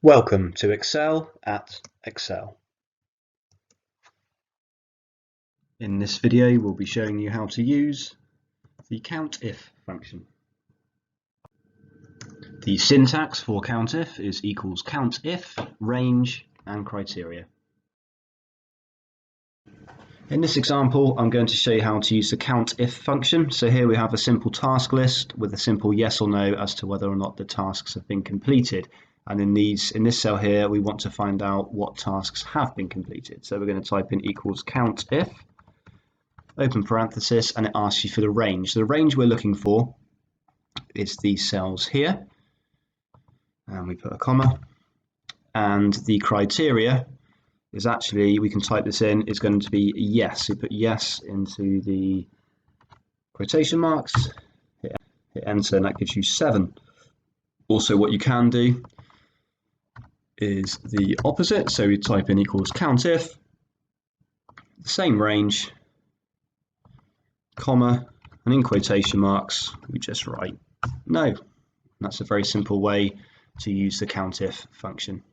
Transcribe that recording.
Welcome to Excel at Excel. In this video, we'll be showing you how to use the COUNTIF function. The syntax for COUNTIF is equals COUNTIF, range, and criteria. In this example, I'm going to show you how to use the COUNTIF function. So here we have a simple task list with a simple yes or no as to whether or not the tasks have been completed. And in this cell here, we want to find out what tasks have been completed. So we're going to type in equals COUNTIF, open parenthesis, and it asks you for the range. So the range we're looking for is these cells here. And we put a comma. And the criteria is actually, we can type this in, is going to be yes. So put yes into the quotation marks, hit enter, and that gives you 7. Also, what you can do is the opposite. So we type in equals COUNTIF, the same range, comma, and in quotation marks, we just write no. And that's a very simple way to use the COUNTIF function.